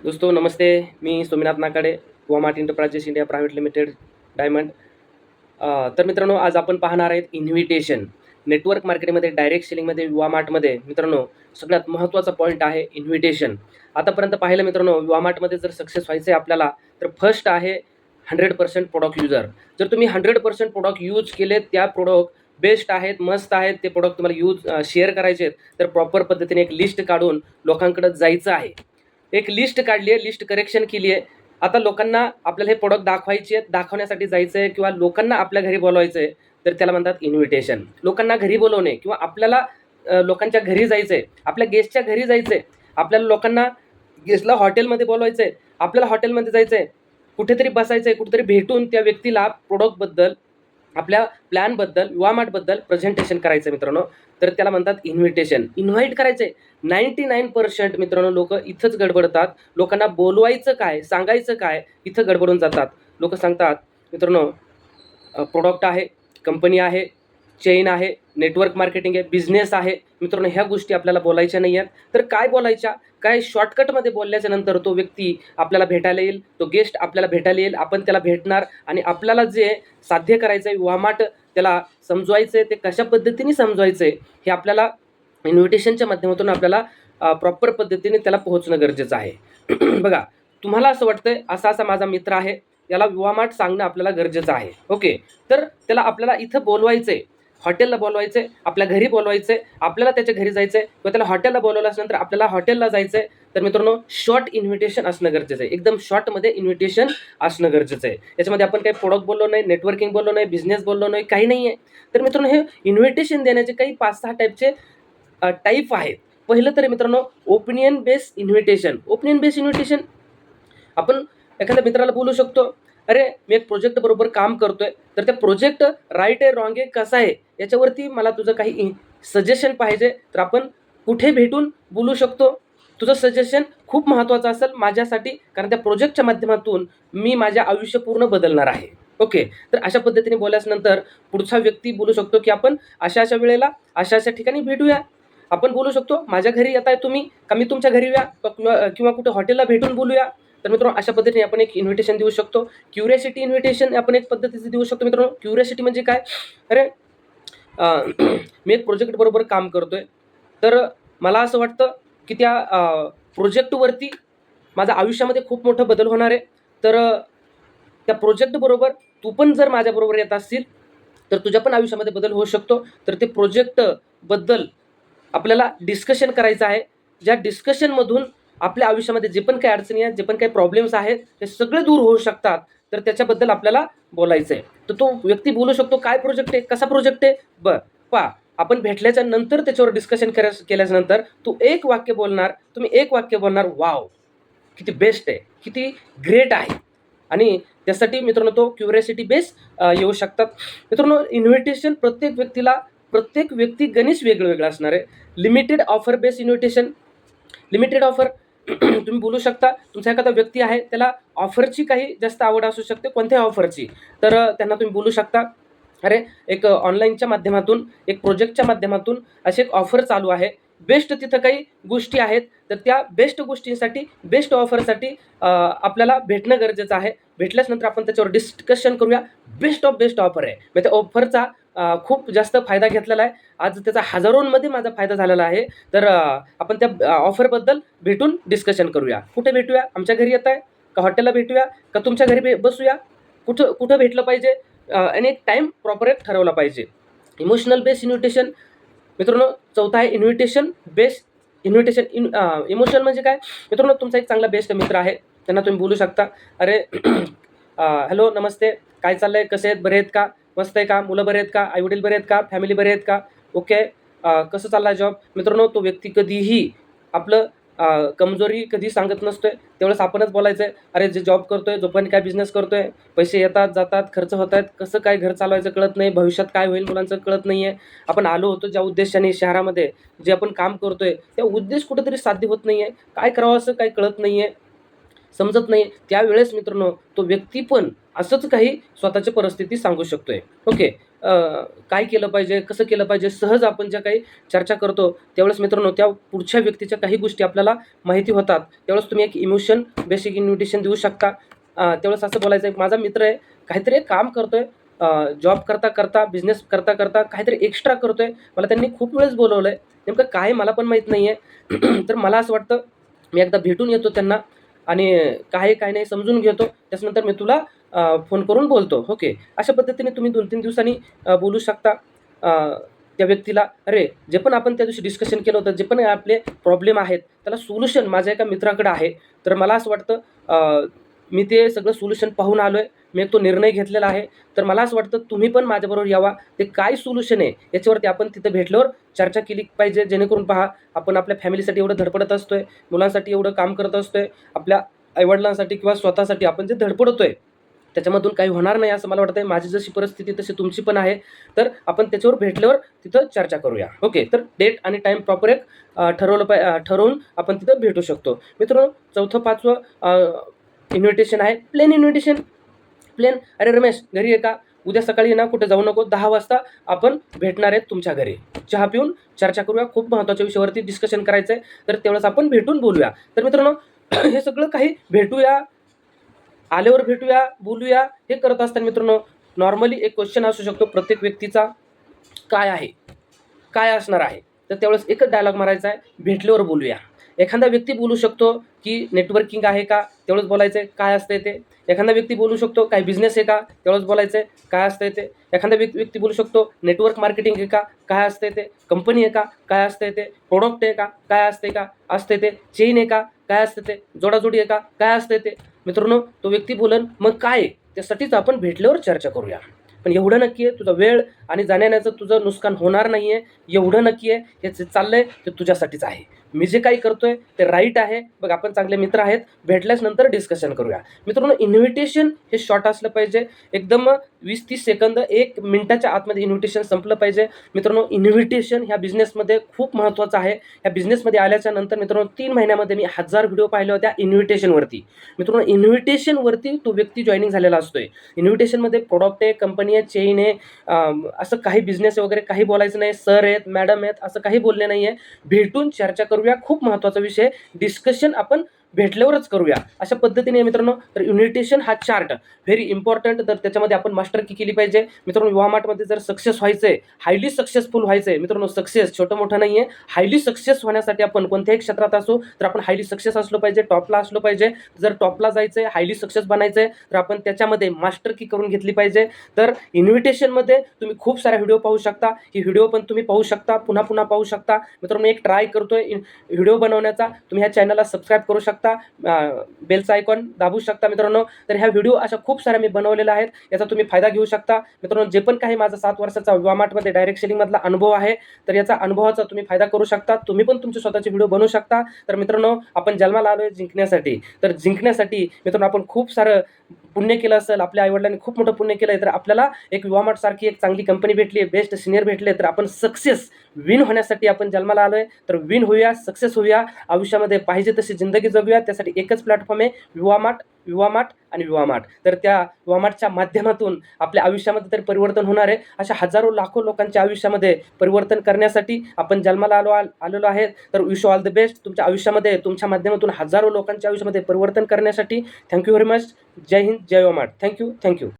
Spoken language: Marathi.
दोस्तों नमस्ते. मी Somnath Nakade, Vamart enterprises India private limited, diamond. तर मित्रांनो, आज आपण पाहणार आहेत इन्व्हिटेशन. नेटवर्क मार्केटिंगमध्ये, डायरेक्ट सेलिंगमध्ये, वामार्टमध्ये मित्रांनो सगळ्यात महत्त्वाचा पॉईंट आहे इन्व्हिटेशन. आतापर्यंत पाहिलं मित्रांनो, वामार्टमध्ये जर सक्सेस व्हायचं आहे आपल्याला, तर फर्स्ट आहे 100% प्रॉडक्ट युजर. जर तुम्ही 100% प्रॉडक्ट यूज केले, त्या प्रॉडक्ट बेस्ट आहेत, मस्त आहेत, ते प्रॉडक्ट तुम्हाला शेअर करायचे आहेत, तर प्रॉपर पद्धतीने एक लिस्ट काढून लोकांकडे जायचं आहे. एक लिस्ट काढली आहे, लिस्ट करेक्शन केली आहे. आता लोकांना आपल्याला हे प्रॉडक्ट दाखवायचे आहेत, दाखवण्यासाठी जायचं आहे किंवा लोकांना आपल्या घरी बोलवायचं आहे, तर त्याला म्हणतात इन्व्हिटेशन. लोकांना घरी बोलवणे किंवा आपल्याला लोकांच्या घरी जायचं आहे, आपल्या गेस्टच्या घरी जायचं आहे, आपल्याला लोकांना गेस्टला हॉटेलमध्ये बोलवायचं आहे, आपल्याला हॉटेलमध्ये जायचं आहे, कुठेतरी बसायचं आहे, कुठेतरी भेटून त्या व्यक्तीला प्रॉडक्टबद्दल, आपल्या प्लॅनबद्दल, युवामार्टबद्दल प्रेझेंटेशन करायचं मित्रांनो, तर त्याला म्हणतात इन्व्हिटेशन. इन्व्हाइट करायचं आहे. 99% मित्रांनो लोक इथंच गडबडतात. लोकांना बोलवायचं काय, सांगायचं काय, इथं गडबडून जातात. लोक सांगतात मित्रांनो, प्रोडक्ट आहे, कंपनी आहे, चेन आहे, नेटवर्क मार्केटिंग आहे, बिझनेस आहे. मित्रांनो ह्या गोष्टी आपल्याला बोलायच्या नाही आहेत. तर काय बोलायच्या, काय शॉर्टकटमध्ये बोलल्याच्या नंतर तो व्यक्ती आपल्याला भेटायला येईल, तो गेस्ट आपल्याला भेटायला येईल, आपण त्याला भेटणार आणि आपल्याला जे साध्य करायचं आहे, वामाट त्याला समजवायचं आहे, ते कशा पद्धतीने समजवायचं आहे हे आपल्याला इन्व्हिटेशनच्या माध्यमातून आपल्याला प्रॉपर पद्धतीने त्याला पोहोचणं गरजेचं आहे. बघा, तुम्हाला असं वाटतंय असा असा माझा मित्र आहे, याला युवामार्ट सांगणं आपल्याला गरजेचं आहे. ओके, तर त्याला आपल्याला इथं बोलवायचं आहे, हॉटेलला बोलवायचं आहे, आपल्या घरी बोलवायचं आहे, आपल्याला त्याच्या घरी जायचं आहे किंवा त्याला हॉटेलला बोलवलं असल्यानंतर आपल्याला हॉटेलला जायचं आहे. तर मित्रांनो, शॉर्ट इन्व्हिटेशन असणं गरजेचं आहे. एकदम शॉर्टमध्ये इन्व्हिटेशन असणं गरजेचं आहे. याच्यामध्ये आपण काही प्रोडक्ट बोललो नाही, नेटवर्किंग बोललो नाही, बिझनेस बोललो नाही, काही नाही आहे. तर मित्रांनो, हे इन्व्हिटेशन देण्याचे काही 5-6 टाईपचे टाईप आहेत. पहिलं तर मित्रांनो, opinion based invitation. Opinion based invitation, आपण एखाद्या मित्राला बोलू शकतो, अरे मी एक प्रोजेक्ट बरोबर काम करतोय, तर त्या प्रोजेक्ट राईट आहे, रॉंग आहे, कसा आहे, याच्यावरती मला तुझं काही सजेशन पाहिजे. तर आपण कुठे भेटून बोलू शकतो. तुझं सजेशन खूप महत्त्वाचं असेल माझ्यासाठी, कारण त्या प्रोजेक्टच्या माध्यमातून मी माझ्या आयुष्य पूर्ण बदलणार आहे. ओके, तर अशा पद्धतीने बोलल्यानंतर पुढचा व्यक्ती बोलू शकतो की आपण अशा अशा वेळेला अशा अशा ठिकाणी भेटूया. आपण बोलू शकतो, माझ्या घरी येताय तुम्ही, का मी तुमच्या घरी या, किंवा कुठे हॉटेलला भेटून बोलूया. तर मित्रांनो, अशा पद्धतीने आपण एक इन्व्हिटेशन देऊ शकतो. क्युरियोसिटी इन्व्हिटेशन आपण एक पद्धतीचे देऊ शकतो. मित्रांनो, क्युरियोसिटी म्हणजे काय, अरे मी एक प्रोजेक्ट बरोबर काम करतोय, तर मला असं वाटतं की त्या प्रोजेक्टवरती माझ्या आयुष्यामध्ये खूप मोठा बदल होणार आहे. तर त्या प्रोजेक्टबरोबर तू पण जर माझ्याबरोबर येत असतील, तर तुझ्या पण आयुष्यामध्ये बदल होऊ शकतो. तर ते प्रोजेक्टबद्दल आपल्याला डिस्कशन करायचं आहे. ज्या डिस्कशनमधून आपल्या आयुष्यामध्ये जे पण काही अडचणी आहेत, जे पण काही प्रॉब्लेम्स आहेत, ते सगळे दूर होऊ शकतात. तर त्याच्याबद्दल आपल्याला बोलायचं आहे. तर तो व्यक्ती बोलू शकतो, काय प्रोजेक्ट आहे, कसा प्रोजेक्ट आहे, पहा, आपण भेटल्याच्या नंतर त्याच्यावर डिस्कशन केल्याच्यानंतर तू एक वाक्य बोलणार, तुम्ही एक वाक्य बोलणार, वाव किती बेस्ट आहे, किती ग्रेट आहे. आणि त्यासाठी मित्रांनो तो क्युरियोसिटी बेस येऊ शकतात. मित्रांनो, इन्व्हिटेशन प्रत्येक व्यक्ती गणेश वेगळं असणार आहे. Limited offer base invitation. Limited offer तुम्ही बोलू शकता. तुमचा एखादा व्यक्ती आहे, त्याला ऑफरची काही जास्त आवड असू शकते, कोणत्याही ऑफरची, तर त्यांना तुम्ही बोलू शकता, अरे एक ऑनलाईनच्या माध्यमातून, एक प्रोजेक्टच्या माध्यमातून अशी एक ऑफर चालू आहे, बेस्ट तिथं काही गोष्टी आहेत, तर त्या बेस्ट गोष्टींसाठी, बेस्ट ऑफरसाठी आपल्याला भेटणं गरजेचं आहे. भेटल्यानंतर आपण त्याच्यावर डिस्कशन करूया. बेस्ट ऑफ बेस्ट ऑफर आहे, म्हणजे त्या ऑफरचा खूप जास्त फायदा घेतलेला आहे. आज त्याचा हजारोंमध्ये माझा फायदा झालेला आहे. तर आपण त्या ऑफरबद्दल भेटून डिस्कशन करूया. कुठे भेटूया, आमच्या घरी येत आहे का, हॉटेलला भेटूया का, तुमच्या घरी बसूया, कुठं भेटलं पाहिजे, आणि एक टाईम प्रॉपर एक ठरवला पाहिजे. Emotional based invitation. मित्रांनो, चौथा आहे इन्व्हिटेशन बेस्ड इन्व्हिटेशन. इमोशनल म्हणजे काय, मित्रांनो तुमचा एक चांगला बेस्ट मित्र आहे, त्यांना तुम्ही बोलू शकता, अरे हॅलो नमस्ते, काय चाललंय, कसे आहेत, बरे आहेत का, मस्त आहे का, मुलं बरे आहेत का, आईवडील बरे आहेत का, फॅमिली बरे आहेत का, ओके, कसं चालला जॉब. मित्रांनो, तो व्यक्ती कधीही आपलं कमजोरी कधी सांगत नसतोय. त्यावेळेस आपणच बोलायचं आहे, अरे जे जॉब करतोय, जो पण काय बिझनेस करतोय, पैसे येतात जातात, खर्च होत आहेत, कसं काय घर चालवायचं कळत नाही, भविष्यात काय होईल मुलांचं कळत नाही आहे. आपण आलो होतो ज्या उद्देशाने शहरामध्ये, जे आपण काम करतोय त्या उद्देश कुठेतरी साध्य होत नाही आहे, काय करावं असं काही कळत नाही आहे, समजत नाही. त्यावेळेस मित्रांनो, तो व्यक्ती पण असंच काही स्वतःची परिस्थिती सांगू शकतोय. ओके, काय केलं पाहिजे, कसं केलं पाहिजे, सहज आपण ज्या काही चर्चा करतो त्यावेळेस मित्रांनो त्या पुढच्या व्यक्तीच्या काही गोष्टी आपल्याला माहिती होतात. त्यावेळेस तुम्ही एक इमोशन बेसिक इन्व्हिटेशन देऊ शकता. त्यावेळेस असं बोलायचं आहे, माझा मित्र आहे, काहीतरी एक काम करतोय, जॉब करता करता, बिझनेस करता करता काहीतरी एक्स्ट्रा करतोय. मला त्यांनी खूप वेळेस बोलवलंय, नेमकं काय मला पण माहीत नाही आहे. तर मला असं वाटतं मी एकदा भेटून येतो त्यांना आणि काय काय नाही समजून घेतो. त्याच्यानंतर मी तुला फोन करून बोलतो. ओके. अशा पद्धतीने तुम्ही 2-3 दिवसांनी बोलू शकता त्या व्यक्तीला. अरे, जे पण आपण त्या दिवशी डिस्कशन केलं होतं, जे पण आपले प्रॉब्लेम आहेत त्याला सोल्युशन माझ्या एका मित्राकडे आहे. तर मला असं वाटतं मी ते सगळं सोल्युशन पाहून आलो आहे. मी एक तो निर्णय घेतलेला आहे. तर मला असं वाटतं तुम्ही पण माझ्याबरोबर यावा. ते काय सोल्युशन आहे याच्यावरती आपण तिथं भेटल्यावर चर्चा केली पाहिजे. जेणेकरून पहा, आपण आपल्या फॅमिलीसाठी एवढं धडपडत असतोय, मुलांसाठी एवढं काम करत असतोय, आपल्या आई-वडिलांसाठी किंवा स्वतःसाठी आपण जे धडपडतोय त्याच्यामधून काही होणार नाही असं मला वाटतंय. माझी जशी परिस्थिती तशी तुमची पण आहे. तर आपण त्याच्यावर भेटल्यावर तिथं चर्चा करूया. ओके. तर डेट आणि टाईम प्रॉपर एक ठरवून आपण तिथं भेटू शकतो. मित्रांनो, 4थं-5वं इन्व्हिटेशन आहे प्लेन इन्व्हिटेशन. प्लेन, अरे रमेश घरी आहे का? उद्या सकाळी ना कुठे जाऊ नको, 10 वाजता आपण भेटणार आहेत तुमच्या घरी. चहा पिऊन चर्चा करूया. खूप महत्त्वाच्या विषयावरती डिस्कशन करायचं आहे. तर त्यावेळेस आपण भेटून बोलूया. तर मित्रांनो, हे सगळं काही भेटूया, आल्यावर भेटूया, बोलूया हे करत असताना मित्रांनो नॉर्मली एक क्वेश्चन असू शकतो प्रत्येक व्यक्तीचा, काय आहे? काय असणार आहे? तर त्यावेळेस एकच डायलॉग मारायचा आहे, भेटल्यावर बोलूया. एखादा व्यक्ती बोलू शकतो की नेटवर्किंग आहे का? त्यावेळेस बोलायचं आहे, काय असतंय ते? एखादा व्यक्ती बोलू शकतो काय बिझनेस आहे का? त्यावेळेस बोलायचं आहे, काय असतंय ते? एखादा व्यक्ती बोलू शकतो नेटवर्क मार्केटिंग आहे का? काय असतंय ते? कंपनी आहे का? काय असतंय ते? प्रोडक्ट आहे का? काय असतंय का? असतंय ते? चेन आहे का? काय असतं ते? जोडाजोडी आहे का? काय असतंय ते? मित्रांनो, तो व्यक्ती बोलन मग काय आहे? त्यासाठीच आपण भेटल्यावर चर्चा करूया. पण एवढं नक्की आहे, तुझा वेळ आणि जाण्याचं तुझं नुकसान होणार नाही आहे. एवढं नक्की आहे, हे जे चाललंय ते तुझ्यासाठीच आहे. मी जे काही करतोय ते राईट आहे. बघ, आपण चांगले मित्र आहेत. भेटल्यास नंतर डिस्कशन करूया. मित्रांनो, इन्व्हिटेशन हे शॉर्ट असलं पाहिजे. एकदम 20-30 सेकंद, 1 मिनिटाच्या आतमध्ये इन्व्हिटेशन संपलं पाहिजे. मित्रांनो, इन्व्हिटेशन ह्या बिझनेसमध्ये खूप महत्त्वाचं आहे. ह्या बिझनेसमध्ये आल्याच्या नंतर मित्रांनो 3 महिन्यामध्ये मी 1000 व्हिडिओ पाहिले होत्या इन्व्हिटेशनवरती. मित्रांनो, इन्व्हिटेशनवरती तो व्यक्ती जॉईनिंग झालेला असतोय. इन्व्हिटेशनमध्ये प्रॉडक्ट आहे, कंपनी आहे, चेन आहे, असं काही बिझनेस वगैरे काही बोलायचं नाही. सर आहेत, मॅडम आहेत, असं काही बोलणे नाही आहे. भेटून चर्चा करूया. खूप महत्त्वाचा विषय, डिस्कशन आपण भेटल्यावरच करूया. अशा पद्धतीने मित्रांनो, तर इन्व्हिटेशन हा चार्ट व्हेरी इम्पॉर्टंट. तर त्याच्यामध्ये आपण मास्टर की केली पाहिजे. मित्रांनो, युवा मार्टमध्ये जर सक्सेस व्हायचंय, हायली सक्सेसफुल व्हायचंय मित्रांनो, सक्सेस छोटं मोठं नाही आहे. हायली सक्सेस होण्यासाठी आपण कोणत्याही क्षेत्रात असो तर आपण हायली सक्सेस असलो पाहिजे, टॉपला असलो पाहिजे. जर टॉपला जायचंय, हायली सक्सेस बनायचंय तर आपण त्याच्यामध्ये मास्टर की करून घेतली पाहिजे. तर इन्व्हिटेशनमध्ये तुम्ही खूप साऱ्या व्हिडिओ पाहू शकता. ही व्हिडिओ पण तुम्ही पाहू शकता, पुन्हा पुन्हा पाहू शकता. मित्रांनो, एक ट्राय करतोय व्हिडिओ बनवण्याचा. तुम्ही ह्या चॅनलला सबस्क्राईब करू शकता, बेलचा आयकॉन दाबू शकता मित्रांनो. तर ह्या व्हिडिओ अशा खूप साऱ्या मी बनवलेल्या आहेत, याचा तुम्ही फायदा घेऊ शकता. मित्रांनो, जे पण काही माझा 7 वर्षाचा युवा मार्टमध्ये डायरेक्ट सेलिंगमधला अनुभव आहे, तर याचा अनुभवाचा तुम्ही फायदा करू शकता. तुम्ही पण तुमचे स्वतःचे व्हिडिओ बनवू शकता. तर मित्रांनो, आपण जन्माला आलोय जिंकण्यासाठी. तर जिंकण्यासाठी मित्रांनो आपण खूप सारं पुण्य केलं असेल, आपल्या आईवडिलांनी खूप मोठं पुण्य केलंय, तर आपल्याला एक युवा मार्ट सारखी एक चांगली कंपनी भेटली आहे, बेस्ट सिनियर भेटले, तर आपण सक्सेस विन होण्यासाठी आपण जन्माला आलोय. तर विन होऊया, सक्सेस होऊया, आयुष्यामध्ये पाहिजे तशी जिंदगी जगूया. त्यासाठी एकच प्लॅटफॉर्म आहे, युवा मार्ट, युवा मार्ट आणि युवा मार्ट. तर त्या युवा मार्टच्या माध्यमातून आपल्या आयुष्यामध्ये तरी परिवर्तन होणार आहे. अशा हजारो लाखो लोकांच्या आयुष्यामध्ये परिवर्तन करण्यासाठी आपण जन्माला आलेलो आहे. तर विश ऑल द बेस्ट तुमच्या आयुष्यामध्ये, तुमच्या माध्यमातून हजारो लोकांच्या आयुष्यामध्ये परिवर्तन करण्यासाठी. Thank you very much. जय हिंद, जय युवा मार्ट. थँक्यू.